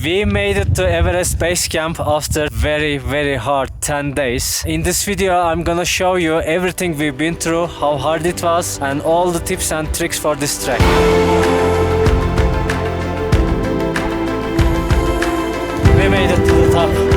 We made it to Everest Base Camp after very hard 10 days. In this video I'm gonna show you everything we've been through, how hard it was, and all the tips and tricks for this trek. We made it to the top.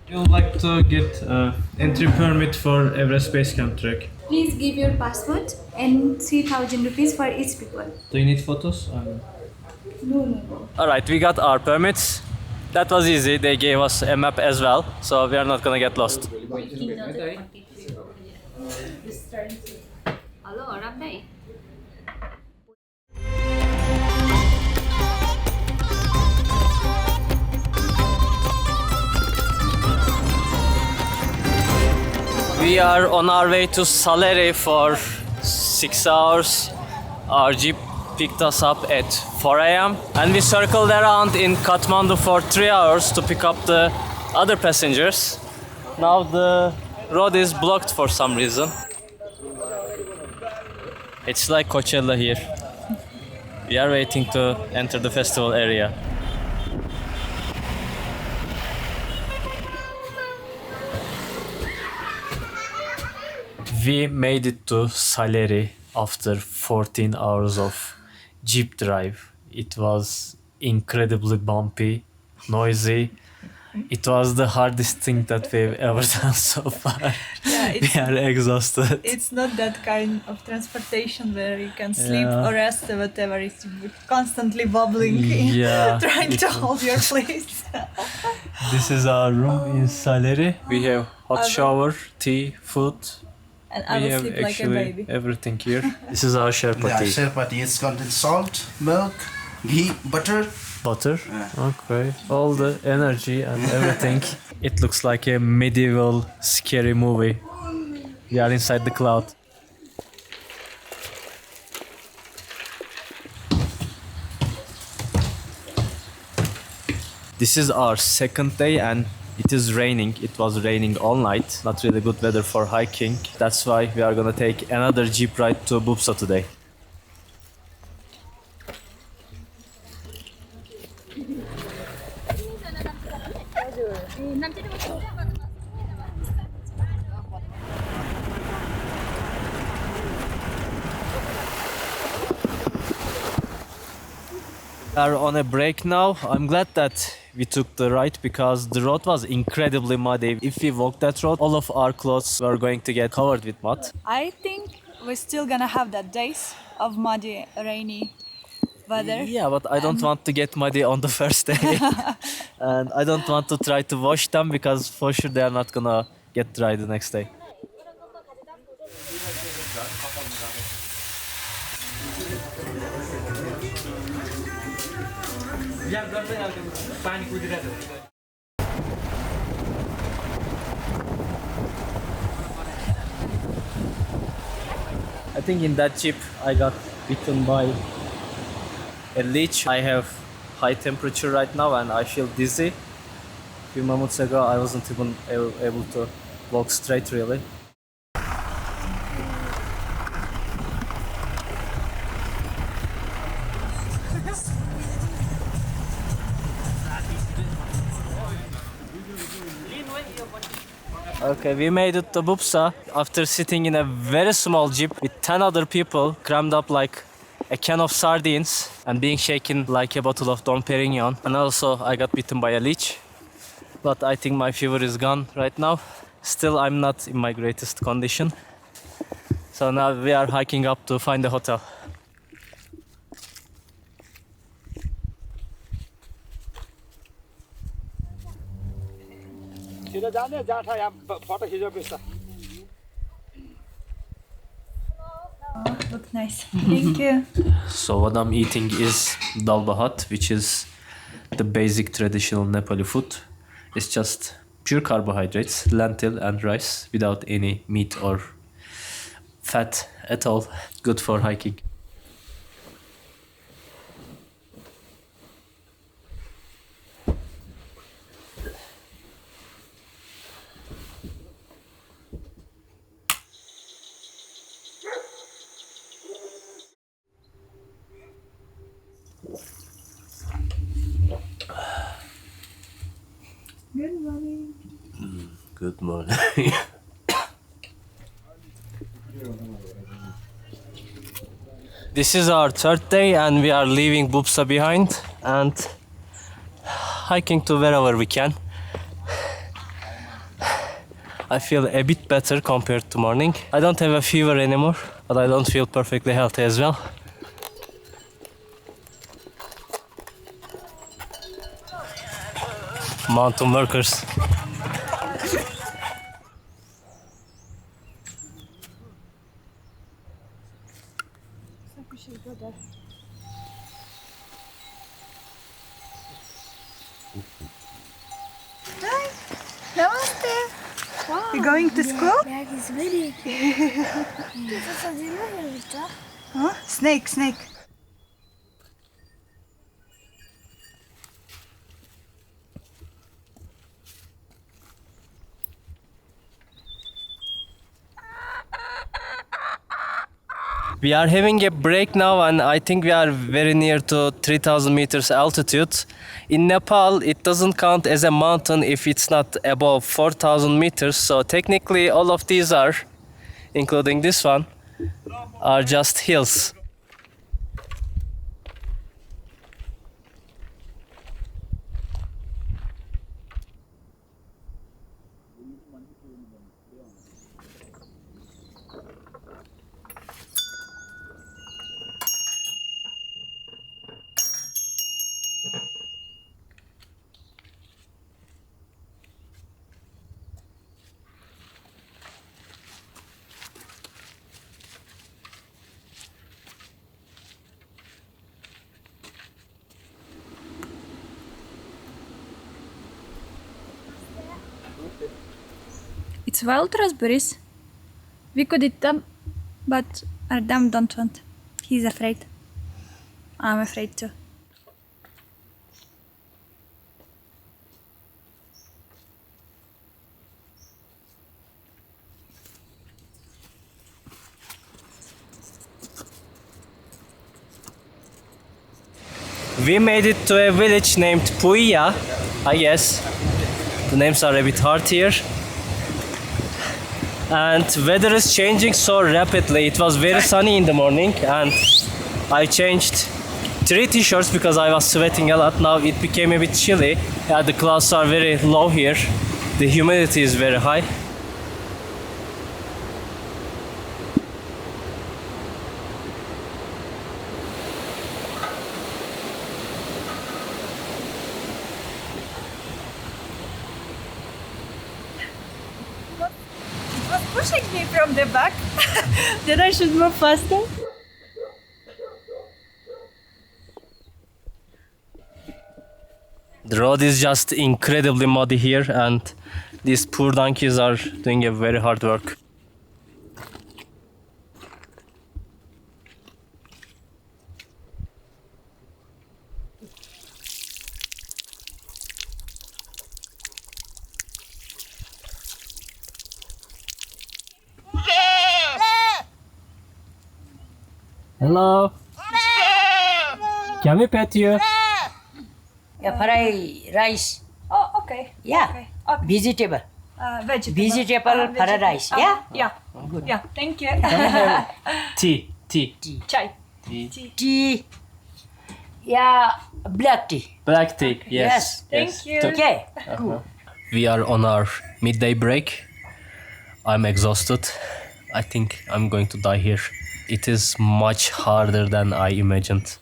You would like to get entry permit for Everest Base Camp trek. Please give your passport and 3,000 rupees for each people. Do you need photos? No. Alright, we got our permits. That was easy. They gave us a map as well, so we are not gonna get lost. Hello, orang đây. We are on our way to Salleri for 6 hours. Our jeep picked us up at 4 AM and we circled around in Kathmandu for 3 hours to pick up the other passengers. Now the road is blocked for some reason. It's like Coachella here. We are waiting to enter the festival area. We made it to Salleri after 14 hours of jeep drive. It was incredibly bumpy, noisy. It was the hardest thing that we've ever done so far. Yeah, We are exhausted. it's not that kind of transportation where you can sleep or rest or whatever. It's constantly bubbling, Yeah, trying to hold your place. This is our room in Salleri. We have hot shower, tea, food. And I We will have sleep like a actually baby. everything here. This is our Sherpa Yeah, tea. Sherpa tea is contain salt, milk, ghee, butter. Butter. Okay. All the energy and everything. It looks like a medieval scary movie. We are inside the cloud. This is our second day and it is raining. It was raining all night. Not really good weather for hiking. That's why we are gonna take another jeep ride to Bupsa today. We are on a break now. I'm glad that we took the ride because the road was incredibly muddy. If we walked that road, all of our clothes were going to get covered with mud. I think we're still gonna have that days of muddy, rainy weather. Yeah, but I don't want to get muddy on the first day. And I don't want to try to wash them because for sure they are not gonna get dry the next day. I think in that jeep I got bitten by a leech. I have high temperature right now and I feel dizzy. A few moments ago I wasn't even able to walk straight really. Okay, we made it to Bupsa after sitting in a very small jeep with 10 other people crammed up like a can of sardines and being shaken like a bottle of Dom Perignon. And also I got bitten by a leech. But I think my fever is gone right now. Still, I'm not in my greatest condition. So now we are hiking up to find a hotel. Looks nice. Thank you. So what I'm eating is dal bhat, which is the basic traditional Nepali food. It's just pure carbohydrates, lentil and rice without any meat or fat at all. Good for hiking. Good morning. Good morning. This is our third day and we are leaving Bupsa behind and hiking to wherever we can. I feel a bit better compared to morning. I don't have a fever anymore, but I don't feel perfectly healthy as well. Mountain workers. Hi. Namaste. You going to school? Bag is very. Huh? Snake, snake. We are having a break now and I think we are very near to 3000 meters altitude. In Nepal, it doesn't count as a mountain if it's not above 4000 meters. So technically all of these are, including this one, are just hills. It's wild raspberries. We could eat them, but Adam don't want. He's afraid. I'm afraid too. We made it to a village named Puiya, I guess. The names are a bit hard here. And weather is changing so rapidly. It was very sunny in the morning and I changed 3 t-shirts because I was sweating a lot. Now it became a bit chilly. Yeah, the clouds are very low here. The humidity is very high. Pushing me from the back. Then I should move faster. The road is just incredibly muddy here and these poor donkeys are doing a very hard work. Hello. Can we pet you? Yeah, fry rice. Oh, okay. Yeah. Okay. Okay. Vegetable. Vegetable. Vegetable fried rice. Yeah. Yeah. Yeah. Thank you. Tea. Chai. Tea. Yeah, black tea. Black tea. Yes. Thank you. Okay. Good. We are on our midday break. I'm exhausted. I think I'm going to die here. It is much harder than I imagined.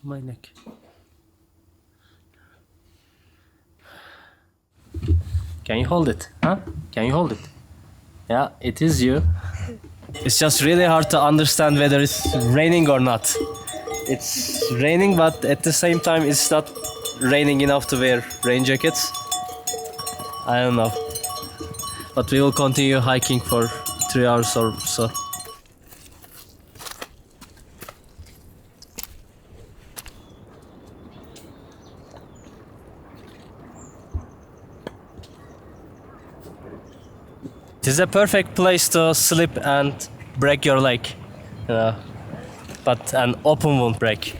to my neck. Can you hold it? Huh? Can you hold it? Yeah, it is you. It's just really hard to understand whether it's raining or not. It's raining, but at the same time it's not raining enough to wear rain jackets. I don't know. But we will continue hiking for 3 hours or so. It is a perfect place to sleep and break your leg, but an open wound break.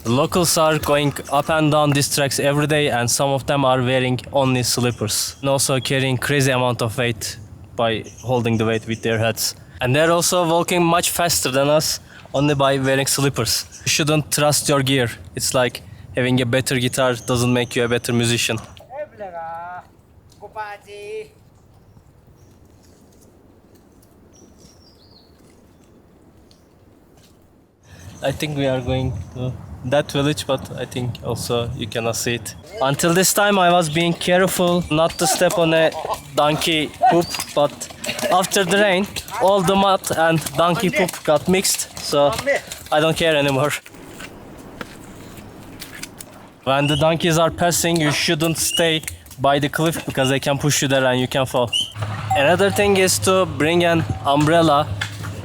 The locals are going up and down these tracks every day, and some of them are wearing only slippers and also carrying crazy amount of weight by holding the weight with their heads. And they're also walking much faster than us only by wearing slippers. You shouldn't trust your gear. It's like having a better guitar doesn't make you a better musician. I think we are going to that village, but I think also you cannot see it. Until this time I was being careful not to step on a donkey poop, but after the rain all the mud and donkey poop got mixed, so I don't care anymore. When the donkeys are passing, you shouldn't stay by the cliff because they can push you there and you can fall. Another thing is to bring an umbrella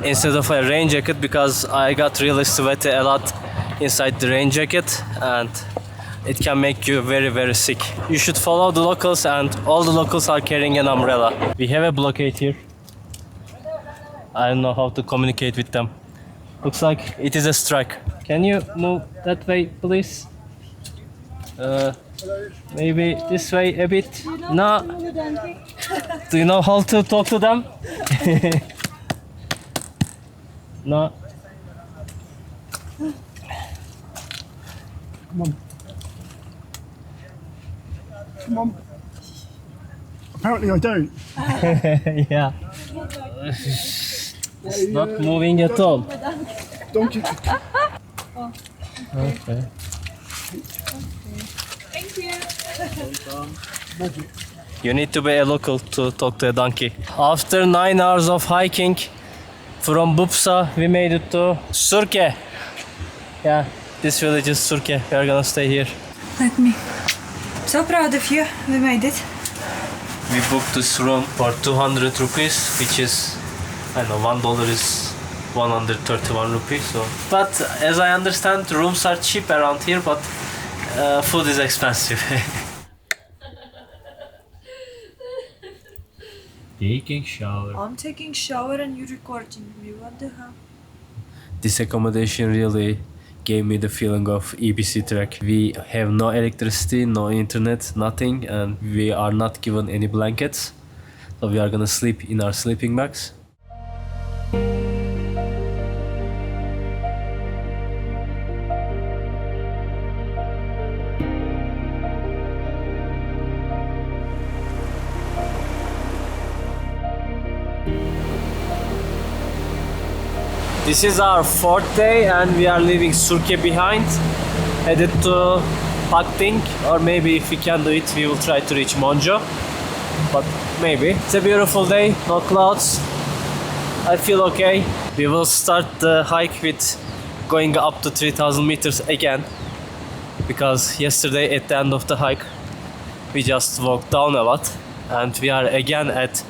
instead of a rain jacket, because I got really sweaty a lot inside the rain jacket and it can make you very, very sick. You should follow the locals, and all the locals are carrying an umbrella. We have a blockade here. I don't know how to communicate with them. Looks like it is a strike. Can you move that way, please? Maybe this way a bit. No. Do you know how to talk to them? No. Come on. Come on. Apparently I don't. Yeah. It's not moving at all. Donkey. Okay. Thank you. You need to be a local to talk to a donkey. After 9 hours of hiking from Bupsa, we made it to Surke. Yeah, this village is Surke. We are gonna stay here. Let me. So proud of you. We made it. We booked this room for 200 rupees, which is, I don't know, $1 is 131 rupees. So, but as I understand, rooms are cheap around here, but food is expensive. Taking shower. I'm taking shower and you recording me. What the hell? This accommodation really gave me the feeling of EBC track. We have no electricity, no internet, nothing, and we are not given any blankets. So we are gonna sleep in our sleeping bags. This is our 4th day and we are leaving Surke behind, headed to Phakding, or maybe if we can do it, we will try to reach Monjo. But maybe. It's a beautiful day, no clouds. I feel okay. We will start the hike with going up to 3000 meters again, because yesterday at the end of the hike we just walked down a lot and we are again at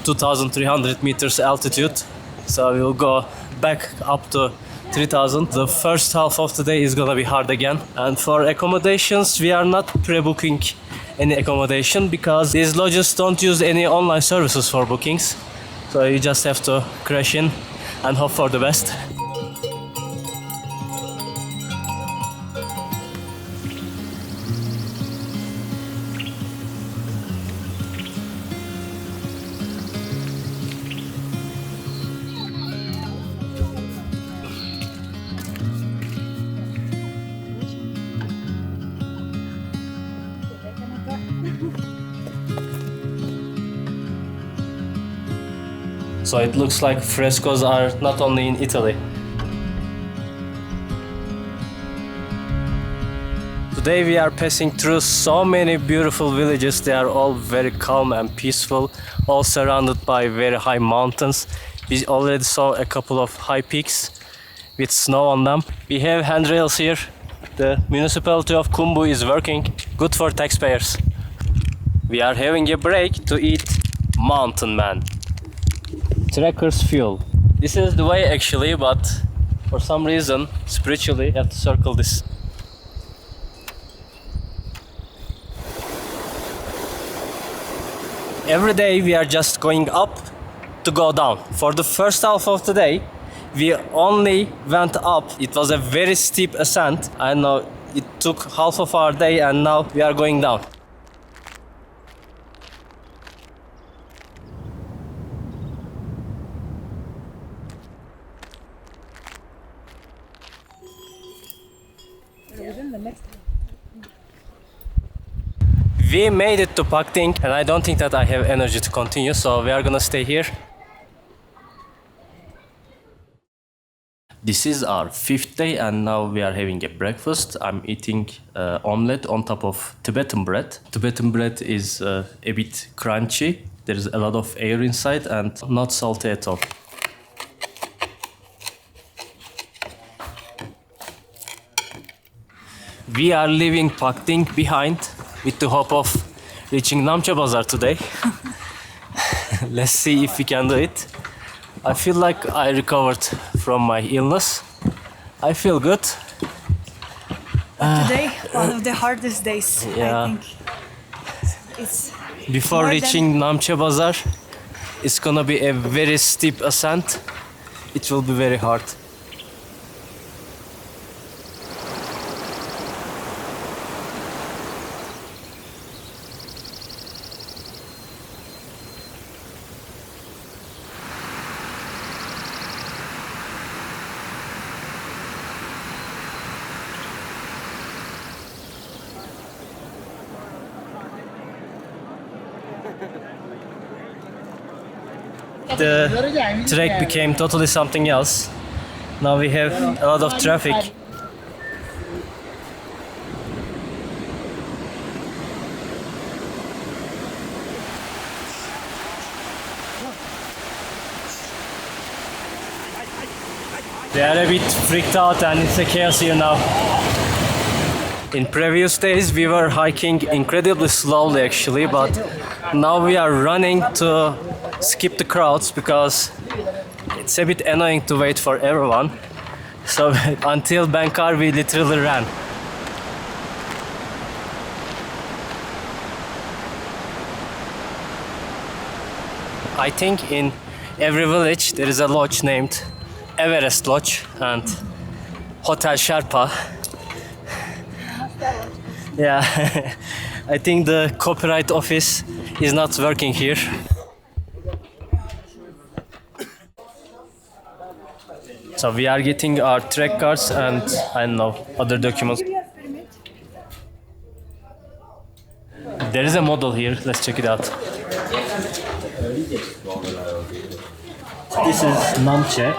2300 meters altitude. So we will go back up to 3000. The first half of the day is gonna be hard again. And for accommodations, we are not pre-booking any accommodation because these lodges don't use any online services for bookings. So you just have to crash in and hope for the best. So it looks like frescoes are not only in Italy. Today we are passing through so many beautiful villages. They are all very calm and peaceful, all surrounded by very high mountains. We already saw a couple of high peaks with snow on them. We have handrails here. The municipality of Kumbu is working. Good for taxpayers. We are having a break to eat Mountain Man. Trekker's fuel. This is the way actually, but for some reason, spiritually, you have to circle this. Every day we are just going up to go down. For the first half of the day, we only went up. It was a very steep ascent. I know it took half of our day and now we are going down. We made it to Phakding and I don't think that I have energy to continue, so we are gonna stay here. This is our 5th day and now we are having a breakfast. I'm eating omelette on top of Tibetan bread. Tibetan bread is a bit crunchy. There is a lot of air inside and not salty at all. We are leaving Phakding behind with the hope of reaching Namche Bazaar today. Let's see if we can do it. I feel like I recovered from my illness. I feel good. Today, one of the hardest days, Yeah. I think. It's Before more reaching Namche Bazaar, it's gonna be a very steep ascent. It will be very hard. The trek became totally something else. Now we have a lot of traffic. They are a bit freaked out and it's a chaos here now. In previous days we were hiking incredibly slowly actually, but now we are running to skip the crowds because it's a bit annoying to wait for everyone. So until Bankar we literally ran. I think in every village there is a lodge named Everest Lodge and Hotel Sherpa. Yeah, I think the copyright office is not working here. So we are getting our trek cards and I don't know, other documents. There is a model here, let's check it out. This is Namche.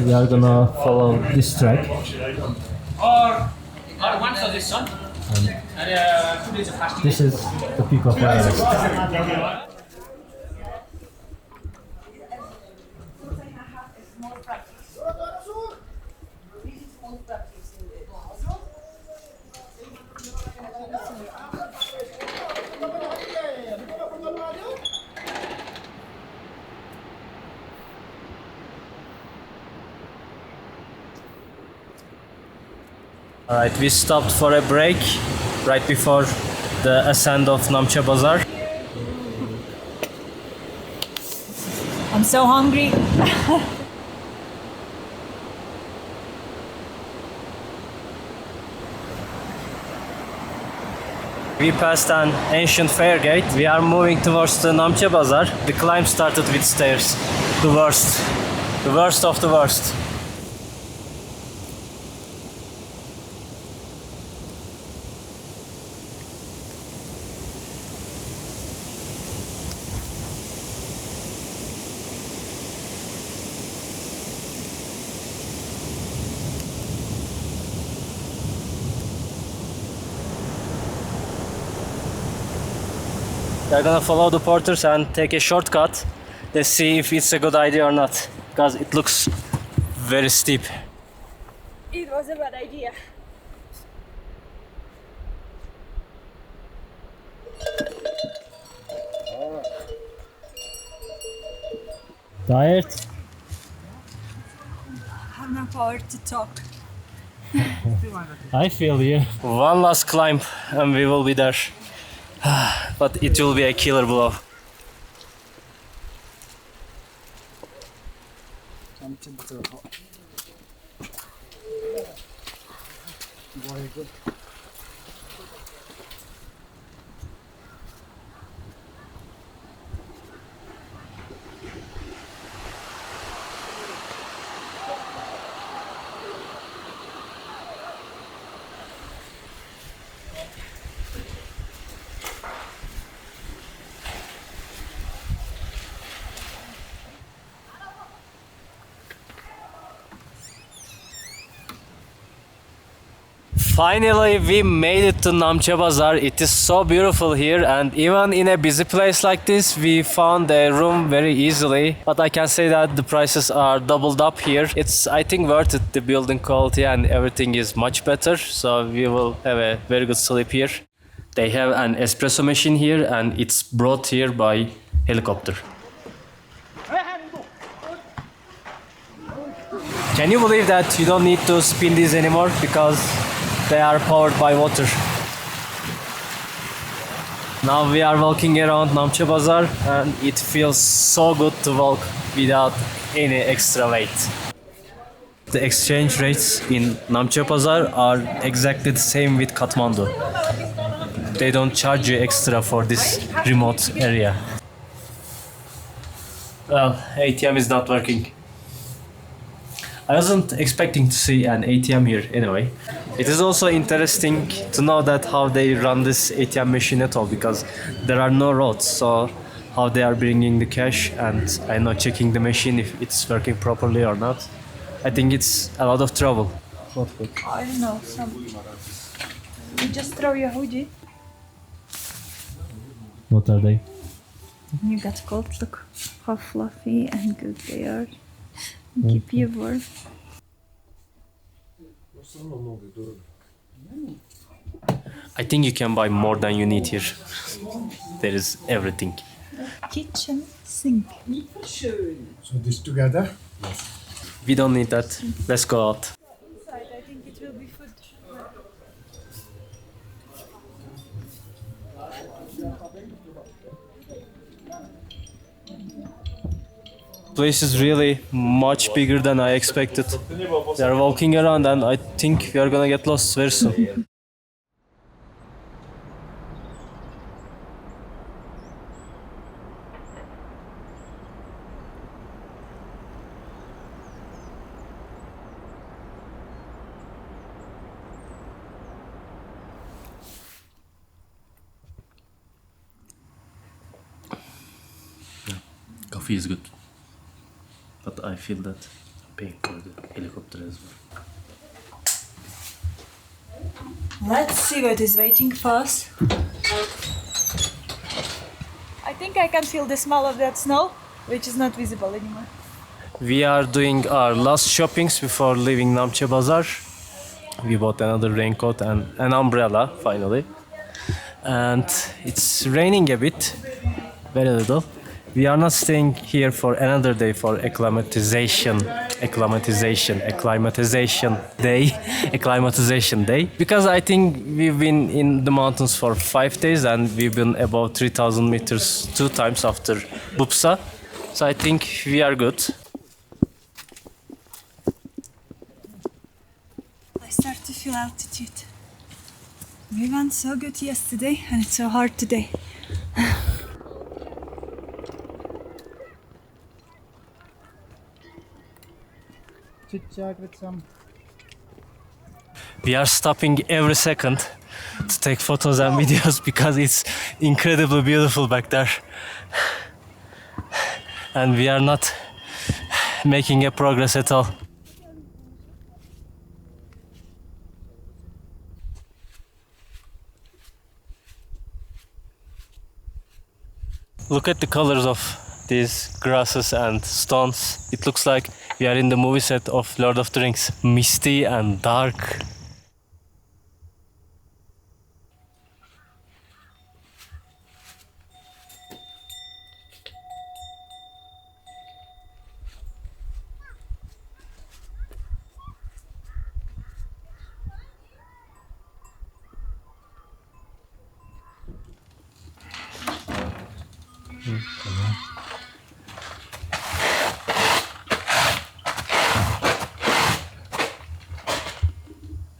We are gonna follow this track. This is the peak of Everest. Alright, we stopped for a break right before the ascent of Namche Bazaar. I'm so hungry. We passed an ancient fair gate. We are moving towards the Namche Bazaar. The climb started with stairs. The worst of the worst. We are gonna follow the porters and take a shortcut. Let's see if it's a good idea or not, because it looks very steep. It was a bad idea. Tired? I have no power to talk. I feel you. One last climb and we will be there. But it will be a killer blow. Finally, we made it to Namche Bazaar. It is so beautiful here, and even in a busy place like this, we found a room very easily. But I can say that the prices are doubled up here. It's, I think, worth it. The building quality and everything is much better, so we will have a very good sleep here. They have an espresso machine here, and it's brought here by helicopter. Can you believe that you don't need to spin these anymore because they are powered by water? Now we are walking around Namche Bazaar and it feels so good to walk without any extra weight. The exchange rates in Namche Bazaar are exactly the same with Kathmandu. They don't charge you extra for this remote area. Well, ATM is not working. I wasn't expecting to see an ATM here anyway. It is also interesting to know that how they run this ATM machine at all, because there are no roads, so how they are bringing the cash and I know checking the machine if it's working properly or not. I think it's a lot of trouble. Not good. I don't know, you just throw your hoodie. What are they? You got cold, look how fluffy and good they are. Keep you warm. I think you can buy more than you need here. There is everything. Kitchen sink. So this together. We don't need that. Let's go out. Inside, I think it will be food. Place is really much bigger than I expected. We are walking around and I think we are gonna get lost very soon. Coffee is good. But I feel that I'm paying for the helicopter as well. Let's see what is waiting for us. I think I can feel the smell of that snow, which is not visible anymore. We are doing our last shoppings before leaving Namche Bazaar. We bought another raincoat and an umbrella finally. And it's raining a bit, very little. We are not staying here for another day for acclimatization day, because I think we've been in the mountains for 5 days and we've been about 3,000 meters 2 times after Bupsa, so I think we are good. I start to feel altitude. We went so good yesterday and it's so hard today. Chit-chat with some. We are stopping every second to take photos and videos because it's incredibly beautiful back there. And we are not making a progress at all. Look at the colors of these grasses and stones. It looks like we are in the movie set of Lord of the Rings. Misty and dark.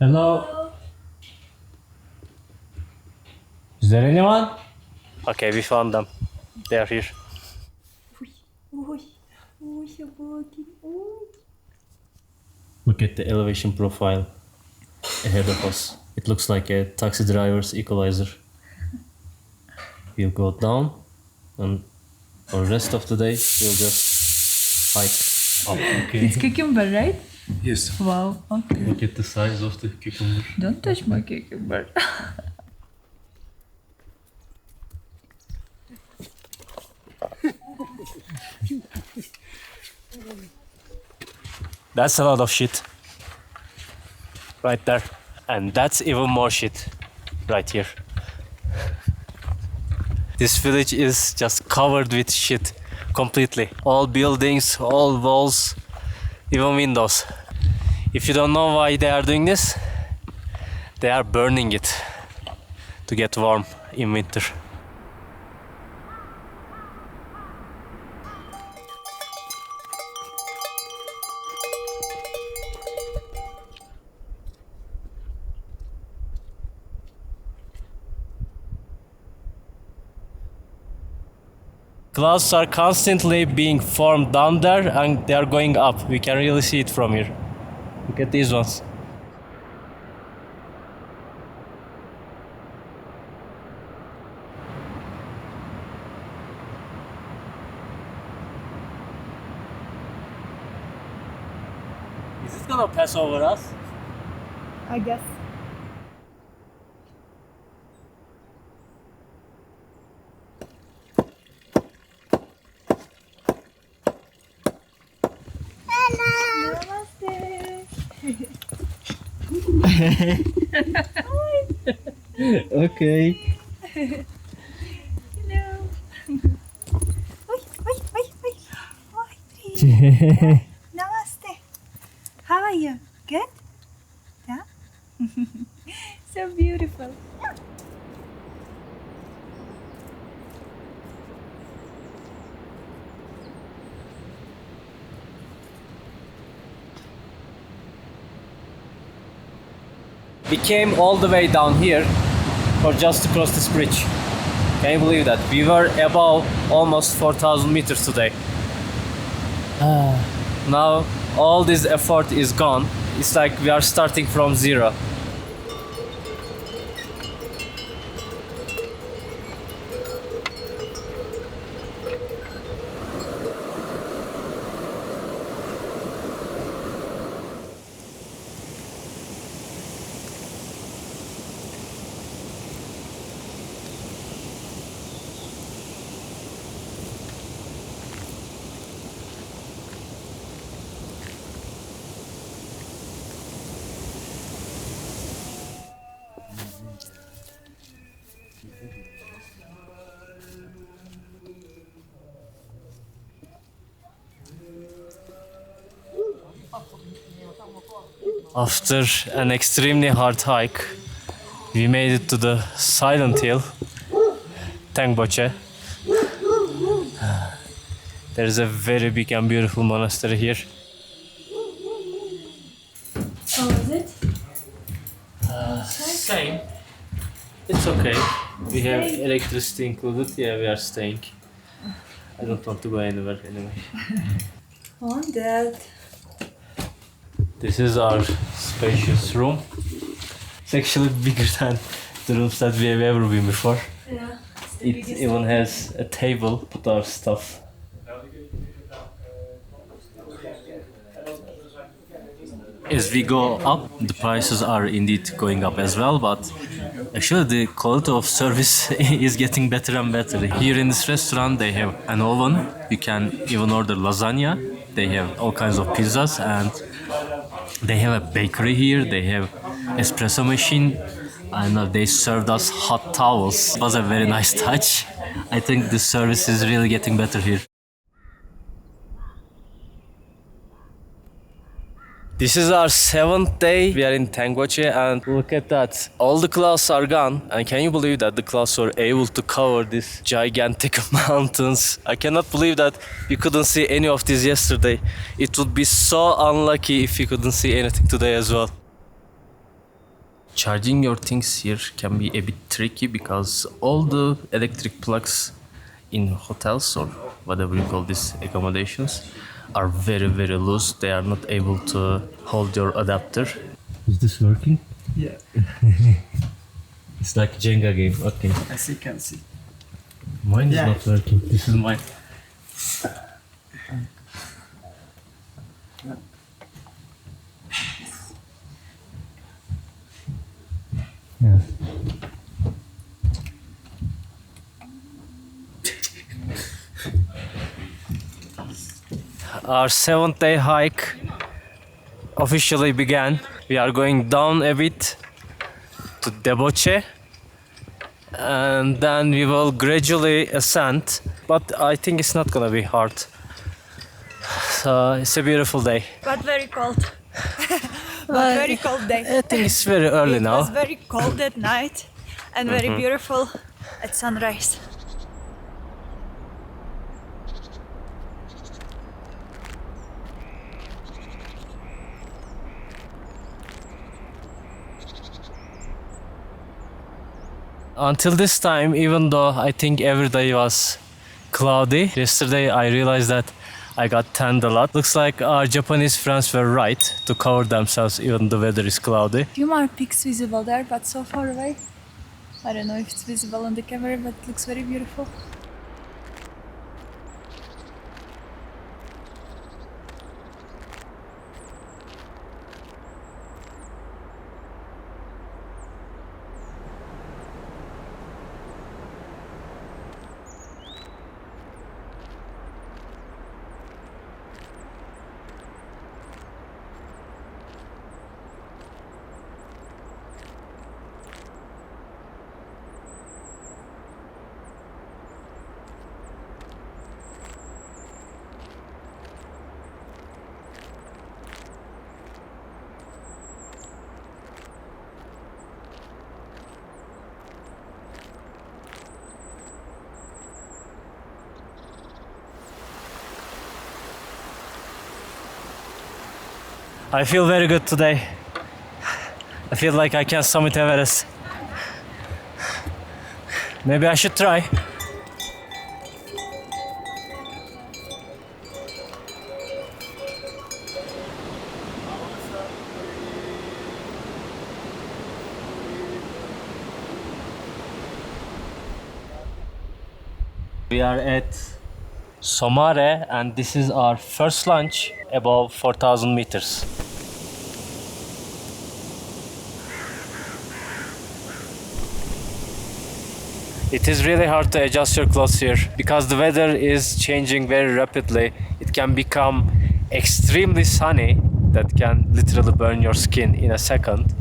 Hello. Is there anyone? Okay, we found them. They are here. Look at the elevation profile ahead of us. It looks like a taxi driver's equalizer. We'll go down, and for the rest of the day we'll just hike up. Okay. It's cucumber, right? Yes. Wow, okay. Look at the size of the cucumber. Don't touch my cucumber. That's a lot of shit. Right there. And that's even more shit. Right here. This village is just covered with shit. Completely. All buildings, all walls, even windows. If you don't know why they are doing this, they are burning it to get warm in winter. Clouds are constantly being formed down there and they are going up. We can really see it from here. Look at these ones. Is it gonna pass over us? I guess. Okay. Hello. Oi, oi, oi, oi. Oi. Namaste. How are you? Good? Yeah? So beautiful. We came all the way down here for just to cross this bridge. Can you believe that? We were above almost 4,000 meters today. Now all this effort is gone. It's like we are starting from zero. After an extremely hard hike, we made it to the silent hill, Tengboche. There is a very big and beautiful monastery here. How was it? Same. It's okay. We have electricity included. Yeah, we are staying. I don't want to go anywhere anyway. On that. This is our spacious room. It's actually bigger than the rooms that we have ever been before. Yeah. It even has a table to put our stuff. As we go up, the prices are indeed going up as well, but Actually, the quality of service is getting better and better. Here in this restaurant, they have an oven. You can even order lasagna. They have all kinds of pizzas, and they have a bakery here. They have espresso machine. I know they served us hot towels. It was a very nice touch. I think the service is really getting better here. This is our 7th day. We are in Tengboche, and look at that. All the clouds are gone. And can you believe that the clouds were able to cover these gigantic mountains? I cannot believe that we couldn't see any of these yesterday. It would be so unlucky if we couldn't see anything today as well. Charging your things here can be a bit tricky because all the electric plugs in hotels or whatever you call these accommodations are very, very loose. They are not able to hold your adapter. Is this working? Yeah, It's like Jenga game. Okay. as you can see. Mine is Yeah. not working. This is mine. Yeah. Our 7th day hike officially began. We are going down a bit to Dingboche, and then we will gradually ascend, but I think it's not gonna be hard. So it's a beautiful day. But very cold. But very cold day. I think it's very early It now. was very cold at night and very beautiful at sunrise. Until this time, even though I think every day was cloudy, yesterday I realized that I got tanned a lot. Looks like our Japanese friends were right to cover themselves even the weather is cloudy. Few more peaks visible there, but so far away. I don't know if it's visible on the camera, but it looks very beautiful. I feel very good today. I feel like I can summit Everest. Maybe I should try. We are at Somare, and this is our first lunch above 4,000 meters. It is really hard to adjust your clothes here because the weather is changing very rapidly. It can become extremely sunny that can literally burn your skin in a second.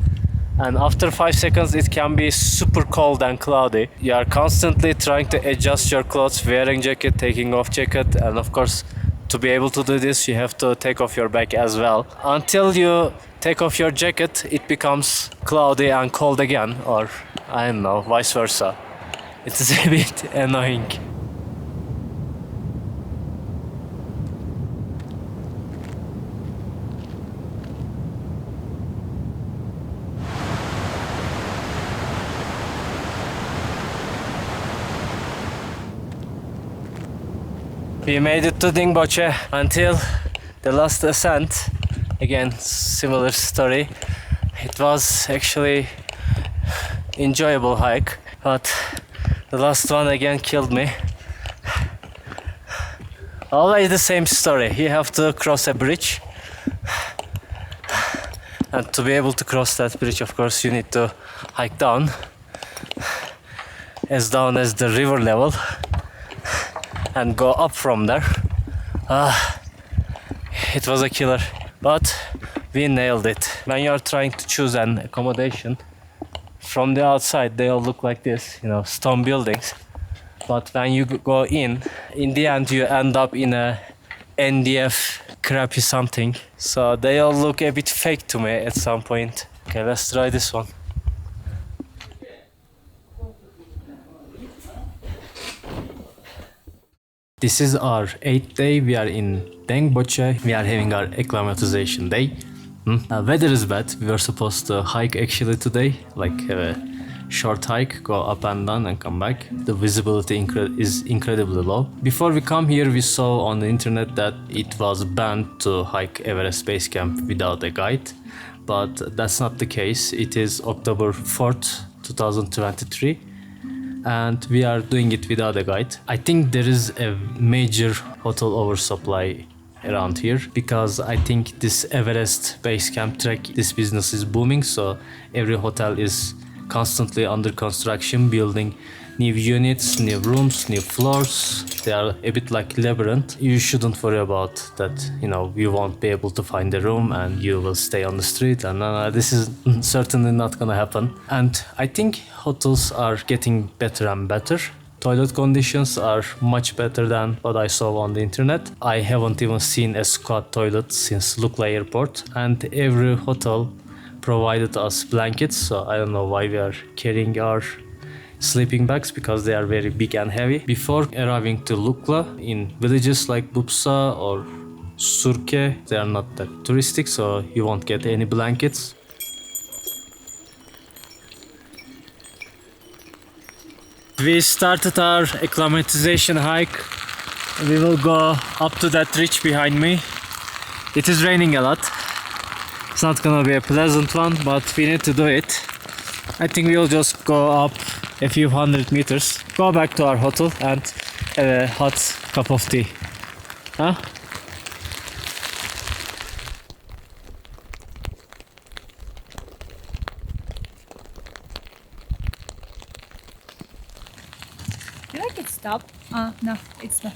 And after 5 seconds it can be super cold and cloudy. You are constantly trying to adjust your clothes, wearing jacket, taking off jacket, and of course to be able to do this you have to take off your bag as well. Until you take off your jacket it becomes cloudy and cold again, or I don't know, vice versa. It is a bit annoying. We made it to Dingboche until the last ascent. Again, similar story. It was actually enjoyable hike, but the last one again killed me. Always the same story. You have to cross a bridge. And to be able to cross that bridge, of course, you need to hike down. as down as the river level and go up from there. It was a killer, but we nailed it. When you're trying to choose an accommodation, from the outside they all look like this, you know, stone buildings. But when you go in the end you end up in a NDF crappy something. So they all look a bit fake to me at some point. Okay, let's try this one. This is our 8th day. We are in Tengboche. We are having our acclimatization day. Weather is bad. We were supposed to hike actually today, like have a short hike, go up and down and come back. The visibility is incredibly low. Before we come here, we saw on the internet that it was banned to hike Everest Base Camp without a guide, but that's not the case. It is October 4th, 2023. And we are doing it without a guide. I think there is a major hotel oversupply around here because I think this Everest Base Camp trek, this business is booming, so every hotel is constantly under construction, building new units, new rooms, new floors. They are a bit like labyrinth. You shouldn't worry about that, you know, you won't be able to find a room and you will stay on the street, and this is certainly not gonna happen. And I think hotels are getting better and better. Toilet conditions are much better than what I saw on the internet. I haven't even seen a squat toilet since Lukla airport, and every hotel provided us blankets, so I don't know why we are carrying our sleeping bags because they are very big and heavy. Before arriving to Lukla, in villages like Bupsa or Surke, they are not that touristic, so you won't get any blankets. We started our acclimatization hike. We will go up to that ridge behind me. It is raining a lot. It's not gonna be a pleasant one, but we need to do it. I think we'll just go up a few hundred meters, go back to our hotel and have a hot cup of tea. Huh? Do you like it stop? No, it's not.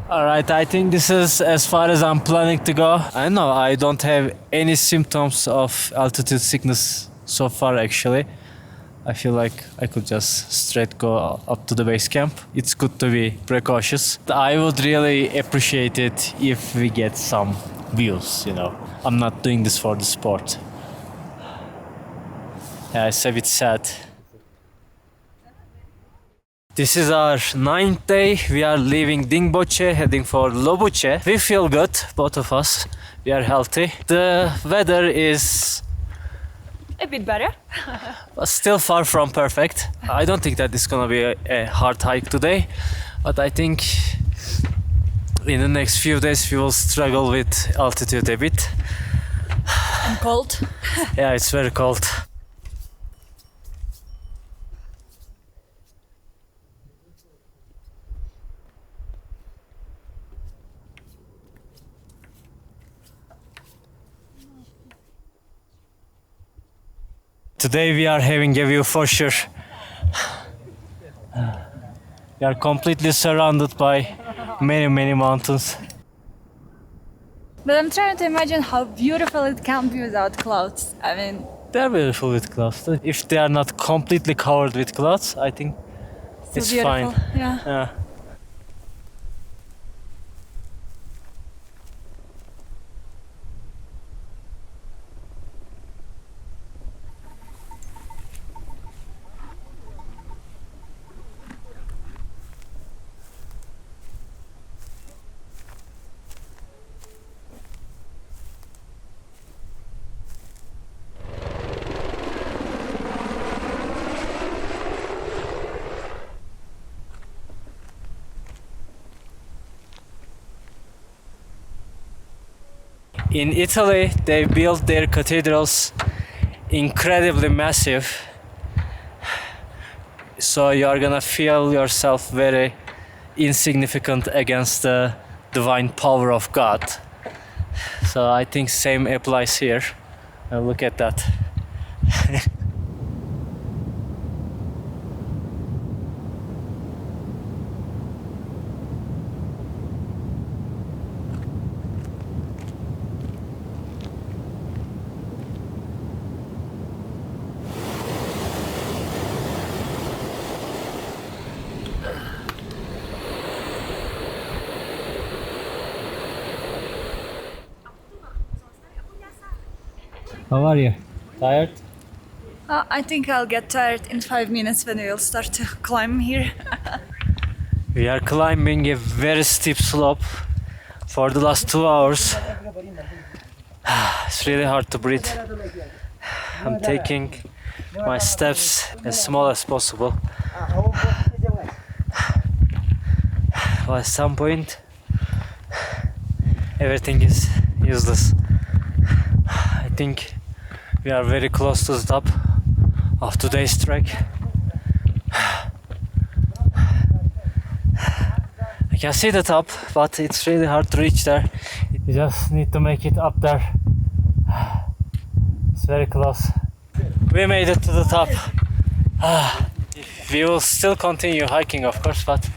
Alright, I think this is as far as I'm planning to go. I know I don't have any symptoms of altitude sickness so far actually. I feel like I could just straight go up to the base camp. It's good to be precautious. I would really appreciate it if we get some views, you know. I'm not doing this for the sport. Yeah, it's a bit sad. This is our 9th day. We are leaving Dingboche, heading for Lobuche. We feel good, both of us. We are healthy. The weather is A bit better. still far from perfect. I don't think that it's gonna be a hard hike today, but I think in the next few days we will struggle with altitude a bit. And cold. Yeah, it's very cold. Today we are having a view for sure. We are completely surrounded by many mountains. But I'm trying to imagine how beautiful it can be without clouds. I mean, They are beautiful with clouds. If they are not completely covered with clouds, I think still it's beautiful. fine. Yeah. Yeah. In Italy, they built their cathedrals incredibly massive. So you are gonna feel yourself very insignificant against the divine power of God. So I think same applies here. Look at that. How are you? Tired? I think I'll get tired in 5 minutes when we'll start to climb here. We are climbing a very steep slope for the last 2 hours. It's really hard to breathe. I'm taking my steps as small as possible. At some point, everything is useless. I think we are very close to the top of today's trek. I can see the top, but it's really hard to reach there. You just need to make it up there. It's very close. We made it to the top. We will still continue hiking, of course, but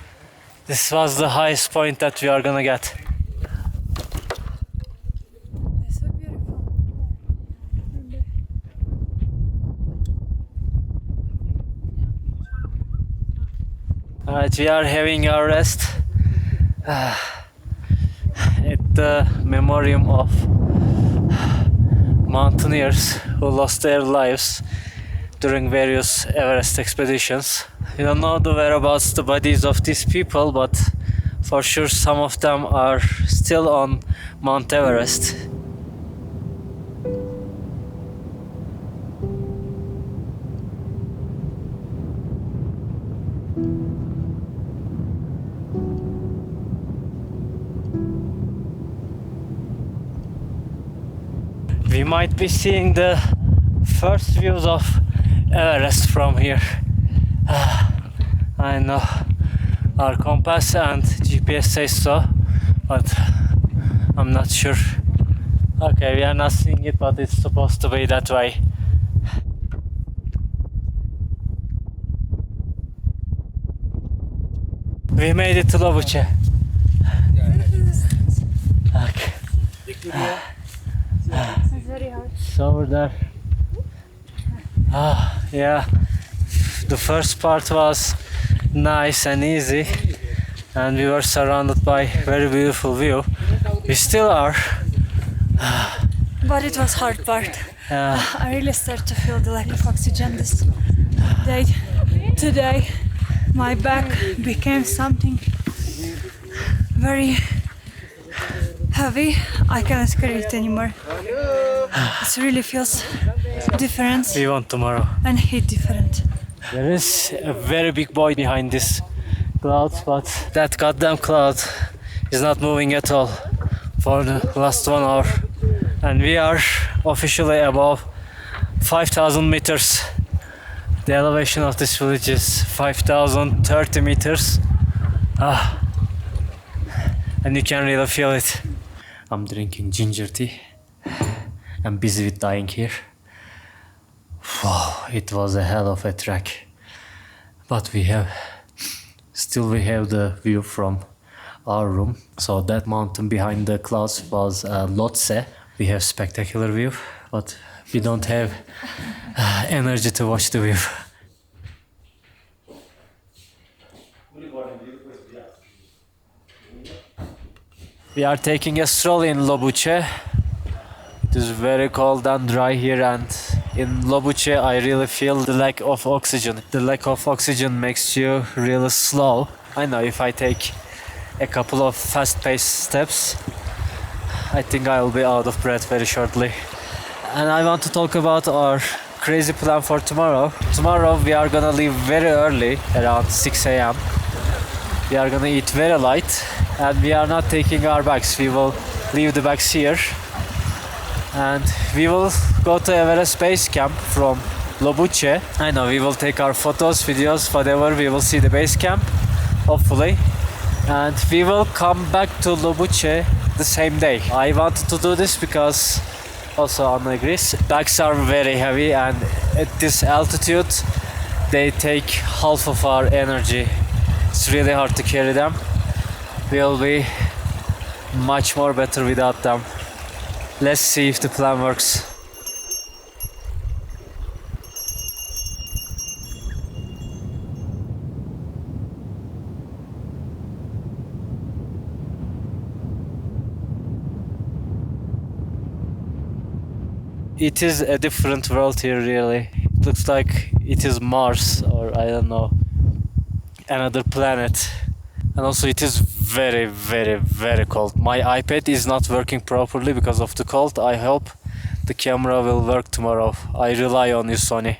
this was the highest point that we are gonna get. It's so beautiful. Alright, we are having our rest at the memoriam of mountaineers who lost their lives during various Everest expeditions. We don't know the whereabouts the bodies of these people, but for sure some of them are still on Mount Everest. We might be seeing the first views of Everest from here. I know our compass and GPS says so, but I'm not sure. Okay, we are not seeing it, but it's supposed to be that way. We made it to Lobuche. Okay. It's very hard. It's over there. Yeah. The first part was nice and easy, and we were surrounded by very beautiful view. We still are. But it was hard part. I really start to feel the lack of oxygen this day. Today, my back became something very heavy. I cannot carry it anymore. It really feels different We want tomorrow. and hit different. There is a very big boy behind this cloud, but that goddamn cloud is not moving at all for the last 1 hour. And we are officially above 5,000 meters. The elevation of this village is 5,030 meters. And you can really feel it. I'm drinking ginger tea. I'm busy with dying here. Wow, it was a hell of a trek. But we have the view from our room. So that mountain behind the clouds was Lhotse. We have spectacular view, but we don't have energy to watch the view. We are taking a stroll in Lobuche. It is very cold and dry here, and in Lobuche I really feel the lack of oxygen. The lack of oxygen makes you really slow. I know if I take a couple of fast-paced steps, I think I will be out of breath very shortly. And I want to talk about our crazy plan for tomorrow. Tomorrow we are gonna leave very early, around 6 a.m. We are gonna eat very light, and we are not taking our bags. We will leave the bags here, and we will go to Everest Base Camp from Lobuche. I know we will take our photos, videos, whatever. We will see the base camp, hopefully, and we will come back to Lobuche the same day. I wanted to do this because also Anna agrees. Bags are very heavy and at this altitude they take half of our energy. It's really hard to carry them. We'll be much more better without them. Let's see if the plan works. It is a different world here, really. It looks like it is Mars or I don't know, another planet. And also it is very, very, very cold. My iPad is not working properly because of the cold. I hope the camera will work tomorrow. I rely on you, Sony.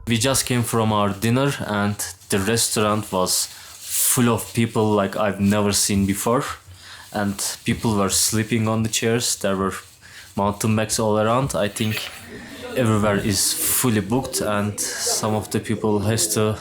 We just came from our dinner and the restaurant was full of people like I've never seen before, and people were sleeping on the chairs. There were mountain bikes all around. I think everywhere is fully booked and some of the people has to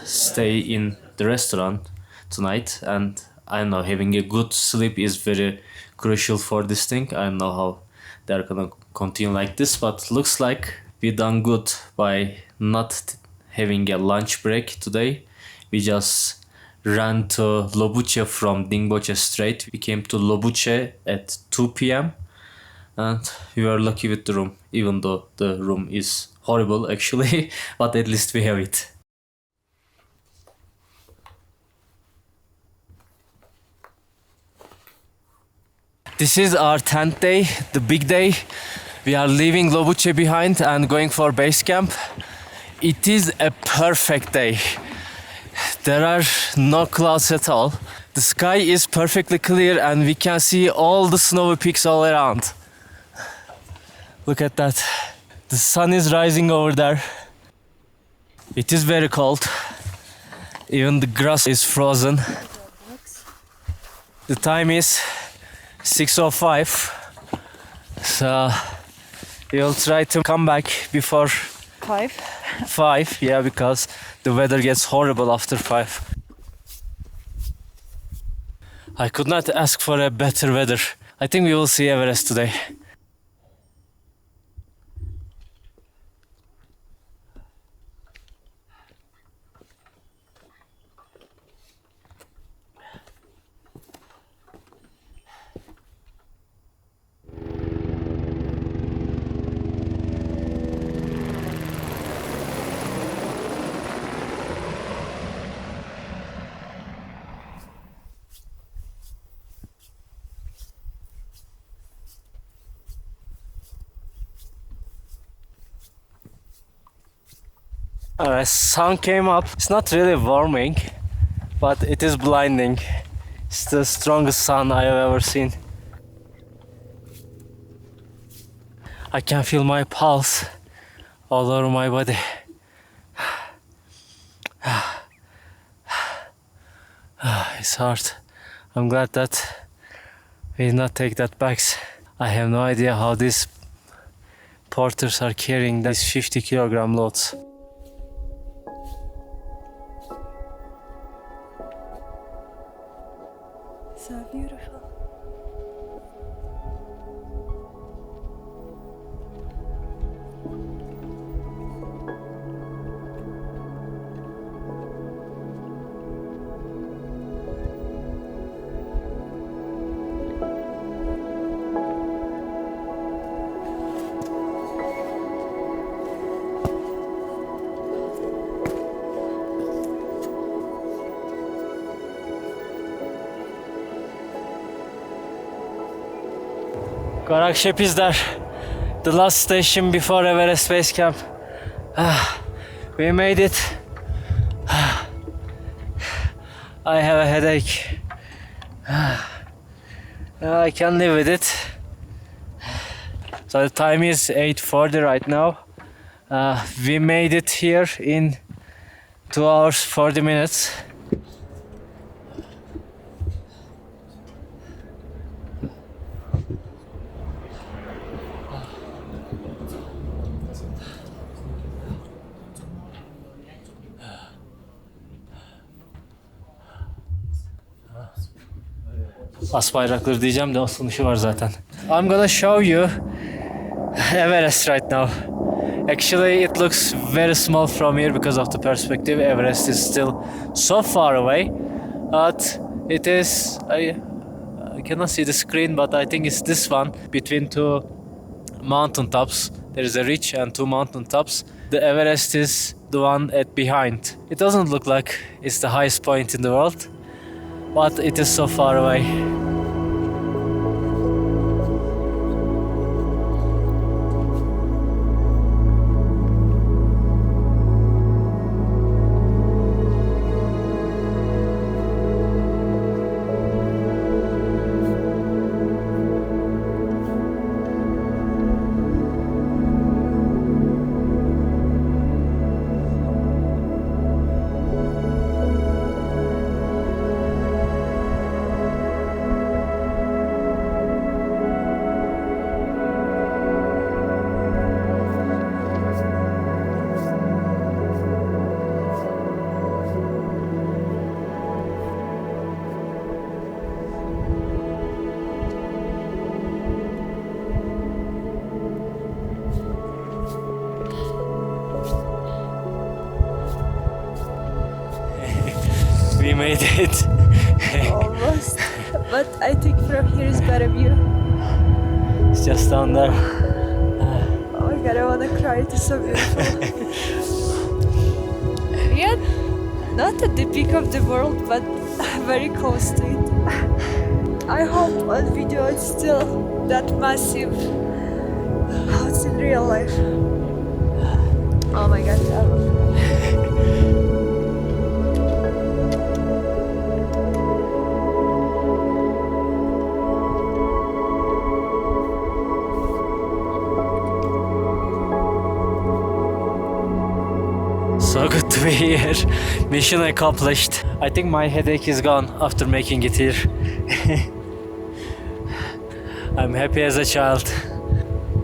stay in the restaurant tonight, and I don't know, having a good sleep is very crucial for this thing. I don't know how they're gonna continue like this, but looks like we done good by not having a lunch break today. We just ran to Lobuche from Dingboche straight. We came to Lobuche at 2 p.m. and we were lucky with the room, even though the room is horrible actually, but at least we have it. This is our 10th day, the big day. We are leaving Lobuche behind and going for base camp. It is a perfect day. There are no clouds at all. The sky is perfectly clear and we can see all the snowy peaks all around. Look at that. The sun is rising over there. It is very cold. Even the grass is frozen. The time is 6:05. So we'll try to come back before 5, yeah, because the weather gets horrible after 5. I could not ask for a better weather. I think we will see Everest today. Sun came up. It's not really warming, but it is blinding. It's the strongest sun I have ever seen. I can feel my pulse all over my body. It's hard. I'm glad that we did not take that bags. I have no idea how these porters are carrying these 50-kilogram loads. So beautiful. Gorakshep is there, the last station before Everest Base Camp. We made it. I have a headache. I can live with it. So the time is 8:40 right now. We made it here in 2 hours 40 minutes. As bayrakları diyeceğim de o sonucu var zaten. I'm gonna show you Everest right now. Actually, it looks very small from here because of the perspective. Everest is still so far away, but it is. I cannot see the screen, but I think it's this one between two mountain tops. There is a ridge and two mountain tops. The Everest is the one at behind. It doesn't look like it's the highest point in the world, but it is so far away. We made it. Almost. But I think from here is better view. It's just down there. Oh my god, I wanna cry. It is so beautiful. We are not at the peak of the world, but very close to it. I hope on video it's still that massive how it's in real life. Oh my god, I love it. So good to be here. Mission accomplished. I think my headache is gone after making it here. I'm happy as a child.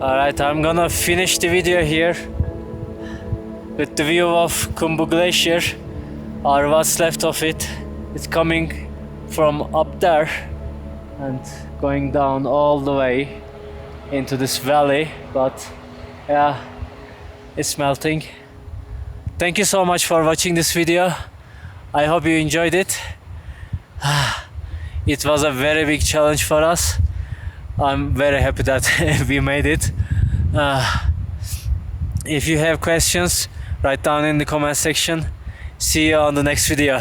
Alright, I'm gonna finish the video here with the view of Khumbu Glacier, or what's left of it. It's coming from up there and going down all the way into this valley, but yeah, it's melting. Thank you so much for watching this video. I hope you enjoyed it. It was a very big challenge for us. I'm very happy that we made it. If you have questions, write down in the comment section. See you on the next video.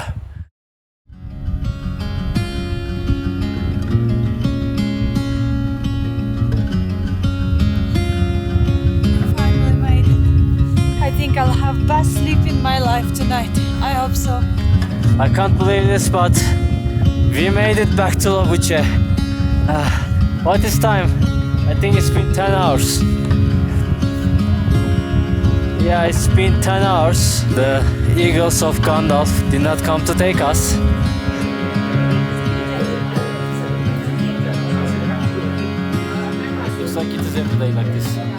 Finally made it. I think I'll have best sleep in my life tonight. I hope so. I can't believe this, but we made it back to Lobuche. What is time? I think it's been 10 hours. Yeah, it's been 10 hours. The eagles of Gandalf did not come to take us. Looks like it is every day like this.